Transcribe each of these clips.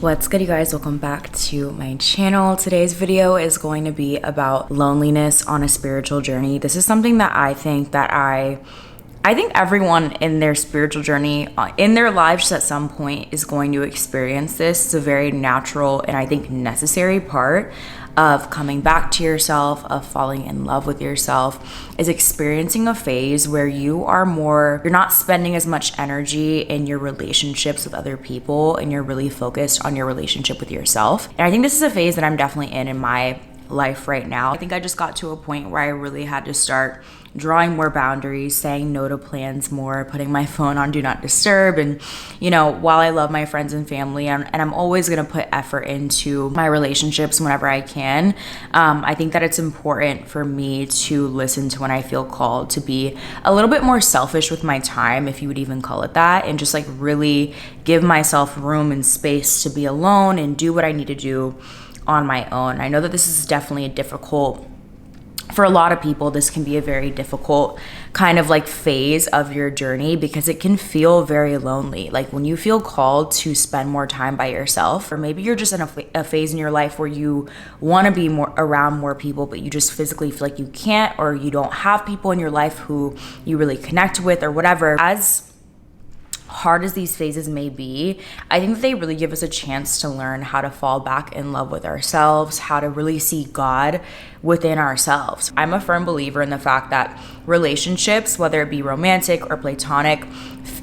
What's good, you guys? Welcome back to my channel. Today's video is going to be about loneliness on a spiritual journey. This is something that I think everyone in their spiritual journey in their lives at some point is going to experience this. It's a very natural and I think necessary part of coming back to yourself, of falling in love with yourself, is experiencing a phase where you're not spending as much energy in your relationships with other people and you're really focused on your relationship with yourself. And I think this is a phase that I'm definitely in my life right now. I think I just got to a point where I really had to start drawing more boundaries, saying no to plans more, putting my phone on do not disturb. And, while I love my friends and family, and I'm always going to put effort into my relationships whenever I can, I think that it's important for me to listen to when I feel called to be a little bit more selfish with my time, if you would even call it that, and just like really give myself room and space to be alone and do what I need to do on my own. I know that this is definitely for a lot of people, this can be a very difficult kind of like phase of your journey because it can feel very lonely. Like when you feel called to spend more time by yourself, or maybe you're just in a phase in your life where you want to be more around more people, but you just physically feel like you can't, or you don't have people in your life who you really connect with or whatever. As hard as these phases may be, I think that they really give us a chance to learn how to fall back in love with ourselves, how to really see God within ourselves. I'm a firm believer in the fact that relationships, whether it be romantic or platonic,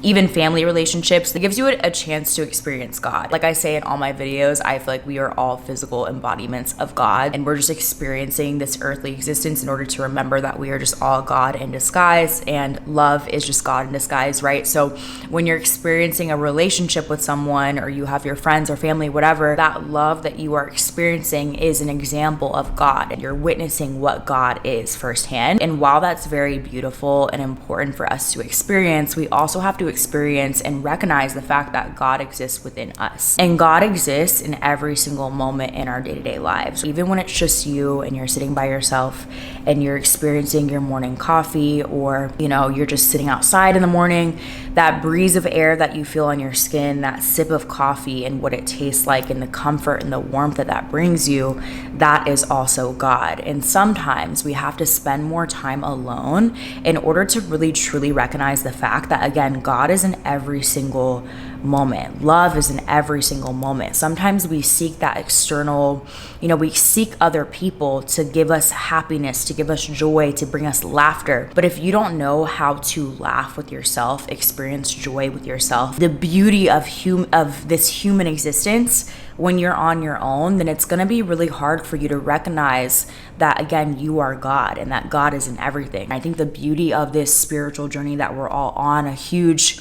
even family relationships, it gives you a chance to experience God. Like I say in all my videos, I feel like we are all physical embodiments of God, and we're just experiencing this earthly existence in order to remember that we are just all God in disguise, and love is just God in disguise, right? So when you're experiencing a relationship with someone, or you have your friends or family, whatever, that love that you are experiencing is an example of God, and you're witnessing what God is firsthand. And while that's very beautiful and important for us to experience, we also have to experience and recognize the fact that God exists within us. And God exists in every single moment in our day-to-day lives. Even when it's just you and you're sitting by yourself and you're experiencing your morning coffee, or you're just sitting outside in the morning, that breeze of air that you feel on your skin, that sip of coffee and what it tastes like, and the comfort and the warmth that brings you, that is also God. And sometimes we have to spend more time alone in order to really truly recognize the fact that, again, God is in every single moment. Love is in every single moment. Sometimes we seek that external, we seek other people to give us happiness, to give us joy, to bring us laughter. But if you don't know how to laugh with yourself, experience joy with yourself, the beauty of this human existence, when you're on your own, then it's going to be really hard for you to recognize that, again, you are God and that God is in everything. I think the beauty of this spiritual journey that we're all on, a huge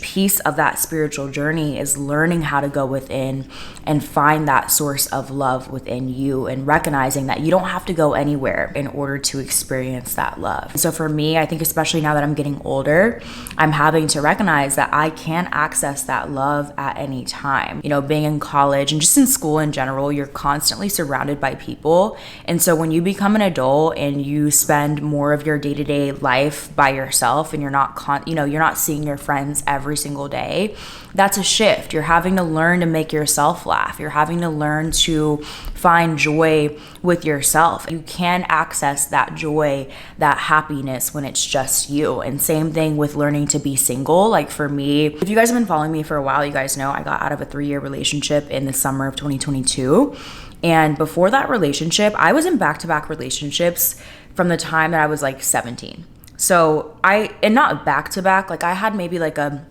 piece of that spiritual journey is learning how to go within and find that source of love within you, and recognizing that you don't have to go anywhere in order to experience that love. So for me, I think especially now that I'm getting older, I'm having to recognize that I can access that love at any time. Being in college and just in school in general, you're constantly surrounded by people. And so when you become an adult and you spend more of your day-to-day life by yourself, and you're not seeing your friends every single day, that's a shift. You're having to learn to make yourself laugh. You're having to learn to find joy with yourself. You can access that joy, that happiness, when it's just you. And same thing with learning to be single. Like for me, if you guys have been following me for a while, you guys know I got out of a 3-year relationship in the summer of 2022. And before that relationship, I was in back-to-back relationships from the time that I was like 17. So and not back to back, like I had maybe like a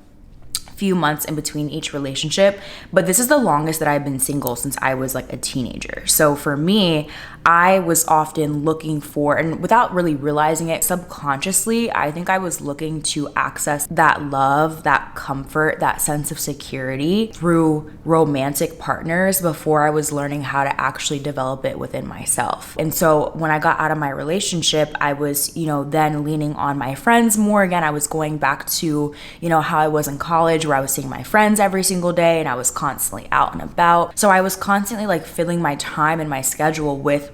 few months in between each relationship, but this is the longest that I've been single since I was like a teenager. So for me, I was often looking for, and without really realizing it, subconsciously, I think I was looking to access that love, that comfort, that sense of security through romantic partners before I was learning how to actually develop it within myself. And so when I got out of my relationship, I was, then leaning on my friends more. Again, I was going back to, how I was in college, where I was seeing my friends every single day and I was constantly out and about. So I was constantly like filling my time and my schedule with,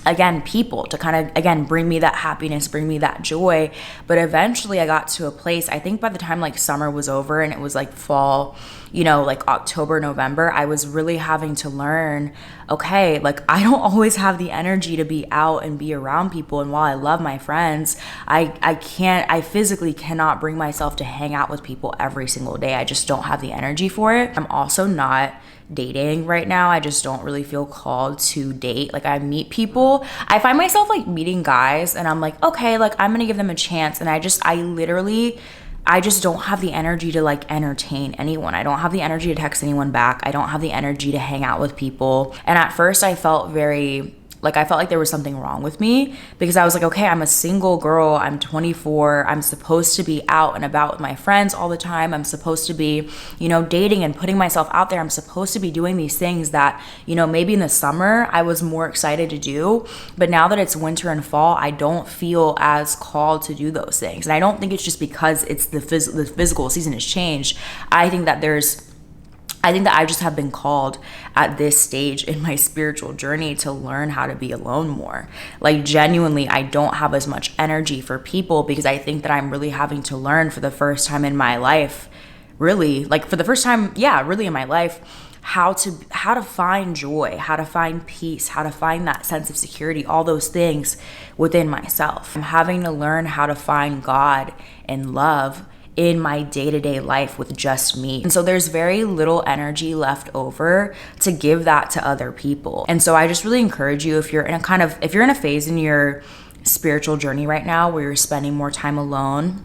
again, people to kind of, again, bring me that happiness, bring me that joy. But eventually I got to a place, I think by the time like summer was over and it was like fall, like October, November, I was really having to learn, okay, like I don't always have the energy to be out and be around people. And while I love my friends, I physically cannot bring myself to hang out with people every single day. I just don't have the energy for it. I'm also not dating right now. I just don't really feel called to date. Like I meet people, I find myself like meeting guys and I'm like, okay, like I'm gonna give them a chance. And I just don't have the energy to like entertain anyone. I don't have the energy to text anyone back. I don't have the energy to hang out with people. And at first I felt like there was something wrong with me, because I was like, okay, I'm a single girl. I'm 24. I'm supposed to be out and about with my friends all the time. I'm supposed to be, dating and putting myself out there. I'm supposed to be doing these things that, maybe in the summer I was more excited to do. But now that it's winter and fall, I don't feel as called to do those things. And I don't think it's just because it's the physical season has changed. I think that I just have been called at this stage in my spiritual journey to learn how to be alone more. Like genuinely, I don't have as much energy for people, because I think that I'm really having to learn for the first time in my life, really in my life, how to find joy, how to find peace, how to find that sense of security, all those things within myself. I'm having to learn how to find God and love in my day-to-day life with just me. And so there's very little energy left over to give that to other people. And so I just really encourage you, if you're in a phase in your spiritual journey right now where you're spending more time alone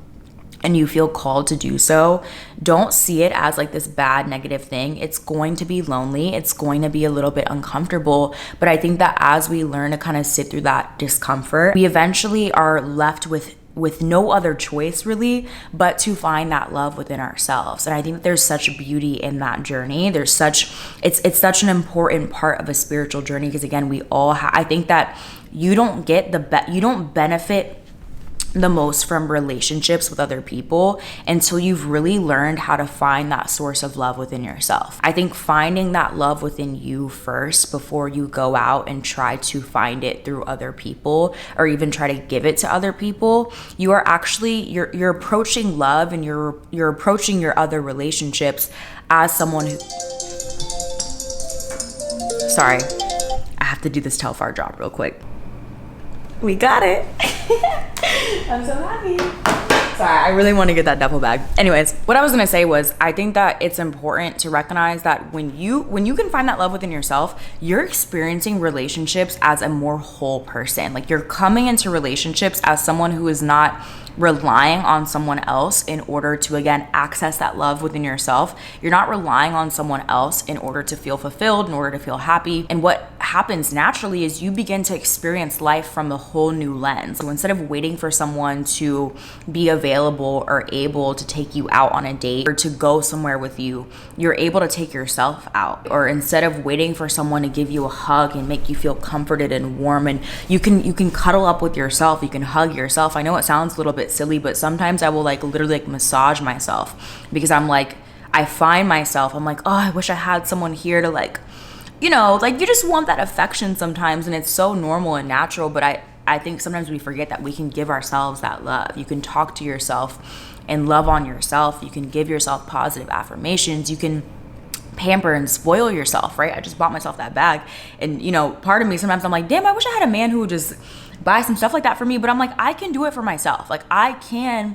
and you feel called to do so, don't see it as like this bad negative thing. It's going to be lonely. It's going to be a little bit uncomfortable. But I think that as we learn to kind of sit through that discomfort, we eventually are left with no other choice really but to find that love within ourselves. And I think that there's such beauty in that journey. It's such an important part of a spiritual journey, because again, I think that you don't benefit the most from relationships with other people until you've really learned how to find that source of love within yourself. I think finding that love within you first before you go out and try to find it through other people or even try to give it to other people, you're approaching love and you're approaching your other relationships as someone who... Sorry, I have to do this Telfar drop real quick. We got it. I'm so happy. Sorry, I really want to get that duffel bag. Anyways, what I was going to say was, I think that it's important to recognize that when you can find that love within yourself, you're experiencing relationships as a more whole person. Like you're coming into relationships as someone who is not relying on someone else in order to, again, access that love within yourself. You're not relying on someone else in order to feel fulfilled, in order to feel happy. And what happens naturally is you begin to experience life from a whole new lens. So instead of waiting for someone to be available or able to take you out on a date or to go somewhere with you, you're able to take yourself out. Or instead of waiting for someone to give you a hug and make you feel comforted and warm, and you can cuddle up with yourself, you can hug yourself. I know it sounds a little bit silly, but sometimes I will literally massage myself, because I find myself, I'm like, oh, I wish I had someone here to you just want that affection sometimes, and it's so normal and natural. But I think sometimes we forget that we can give ourselves that love. You can talk to yourself and love on yourself. You can give yourself positive affirmations. You can pamper and spoil yourself, right? I just bought myself that bag, and part of me sometimes I'm like, damn, I wish I had a man who would just buy some stuff like that for me. But I'm like, I can do it for myself. Like I can,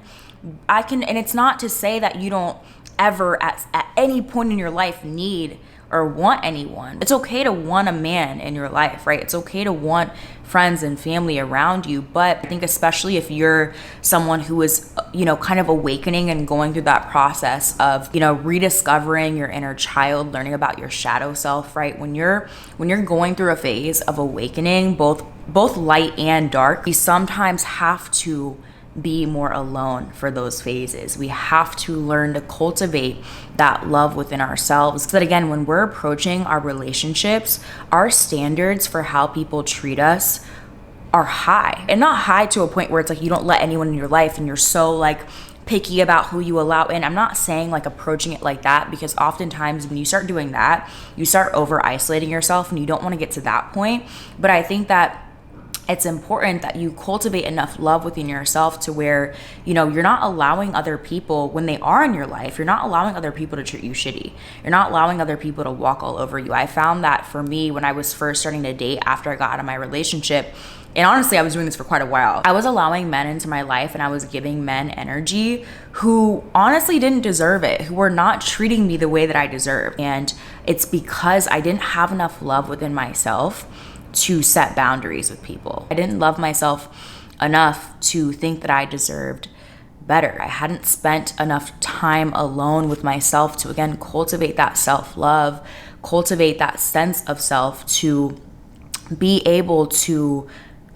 and it's not to say that you don't ever at any point in your life need or want anyone. It's okay to want a man in your life, right? It's okay to want friends and family around you. But I think especially if you're someone who is, kind of awakening and going through that process of, rediscovering your inner child, learning about your shadow self, right? When you're going through a phase of awakening, both light and dark, we sometimes have to be more alone for those phases. We have to learn to cultivate that love within ourselves, so that again, when we're approaching our relationships, our standards for how people treat us are high, and not high to a point where it's like you don't let anyone in your life and you're so picky about who you allow in. I'm not saying approaching it like that, because oftentimes when you start doing that, you start over isolating yourself, and you don't want to get to that point. But I think that it's important that you cultivate enough love within yourself to where, you're not allowing other people, when they are in your life, you're not allowing other people to treat you shitty. You're not allowing other people to walk all over you. I found that for me, when I was first starting to date after I got out of my relationship, and honestly, I was doing this for quite a while, I was allowing men into my life and I was giving men energy who honestly didn't deserve it, who were not treating me the way that I deserved. And it's because I didn't have enough love within myself to set boundaries with people. I didn't love myself enough to think that I deserved better. I hadn't spent enough time alone with myself to, again, cultivate that self-love, cultivate that sense of self, to be able to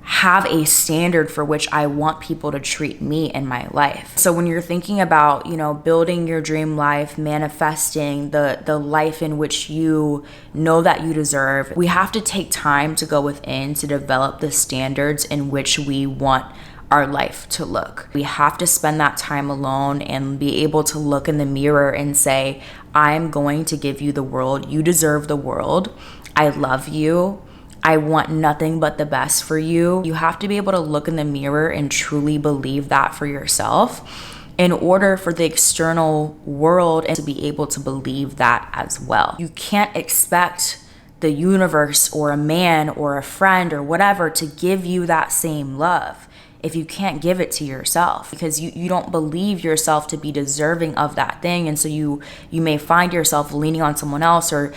have a standard for which I want people to treat me in my life. So when you're thinking about, building your dream life, manifesting the life in which you know that you deserve, we have to take time to go within to develop the standards in which we want our life to look. We have to spend that time alone and be able to look in the mirror and say, I'm going to give you the world. You deserve the world. I love you. I want nothing but the best for you. You have to be able to look in the mirror and truly believe that for yourself in order for the external world to be able to believe that as well. You can't expect the universe or a man or a friend or whatever to give you that same love if you can't give it to yourself, because you don't believe yourself to be deserving of that thing. And so you may find yourself leaning on someone else or,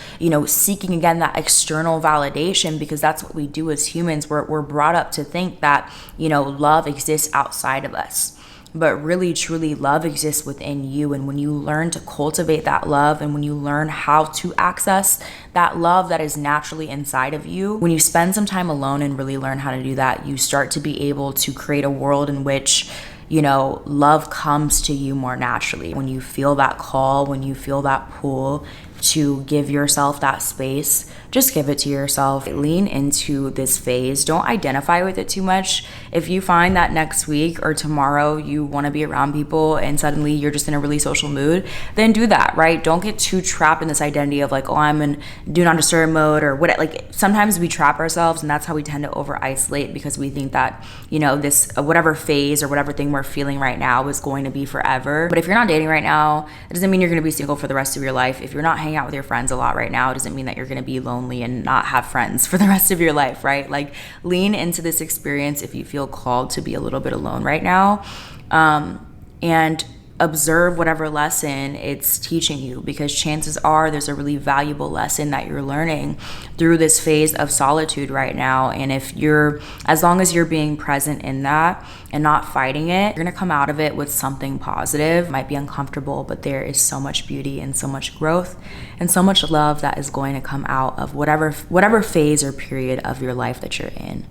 seeking again that external validation, because that's what we do as humans. We're brought up to think that, love exists outside of us. But really, truly, love exists within you. And when you learn to cultivate that love, and when you learn how to access that love that is naturally inside of you, when you spend some time alone and really learn how to do that, you start to be able to create a world in which, love comes to you more naturally. When you feel that call, when you feel that pull to give yourself that space, just give it to yourself. Lean into this phase. Don't identify with it too much. If you find that next week or tomorrow you want to be around people and suddenly you're just in a really social mood, then do that, right? Don't get too trapped in this identity of like, oh, I'm in do not disturb mode or what. Like sometimes we trap ourselves, and that's how we tend to over isolate, because we think that, this whatever phase or whatever thing we're feeling right now is going to be forever. But if you're not dating right now, it doesn't mean you're going to be single for the rest of your life. If you're not hanging out with your friends a lot right now, it doesn't mean that you're going to be lonely and not have friends for the rest of your life, right? Like lean into this experience if you feel called to be a little bit alone right now, and observe whatever lesson it's teaching you, because chances are there's a really valuable lesson that you're learning through this phase of solitude right now. And as long as you're being present in that and not fighting it, you're gonna come out of it with something positive. It might be uncomfortable, but there is so much beauty and so much growth and so much love that is going to come out of whatever phase or period of your life that you're in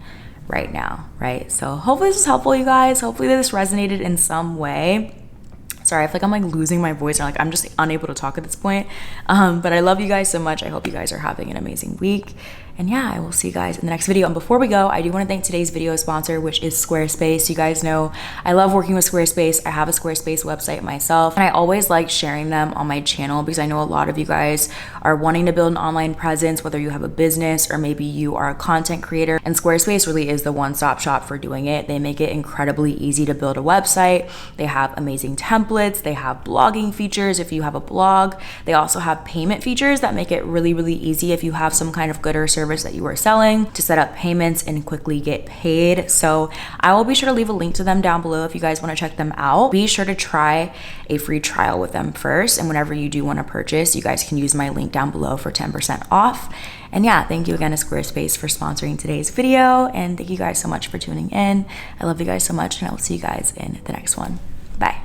right now, right? So hopefully this was helpful, you guys. Hopefully this resonated in some way. Sorry, I feel like I'm like losing my voice, or like I'm just unable to talk at this point. But I love you guys so much. I hope you guys are having an amazing week. And yeah, I will see you guys in the next video. And before we go, I do want to thank today's video sponsor, which is Squarespace. You guys know I love working with Squarespace. I have a Squarespace website myself, and I always like sharing them on my channel because I know a lot of you guys are wanting to build an online presence, whether you have a business or maybe you are a content creator. And Squarespace really is the one-stop shop for doing it. They make it incredibly easy to build a website. They have amazing templates. They have blogging features if you have a blog. They also have payment features that make it really, really easy if you have some kind of good or service that you are selling to set up payments and quickly get paid. So I will be sure to leave a link to them down below if you guys want to check them out. Be sure to try a free trial with them first, and whenever you do want to purchase, you guys can use my link down below for 10% off. And yeah, thank you again to Squarespace for sponsoring today's video, and thank you guys so much for tuning in. I love you guys so much, and I will see you guys in the next one. Bye.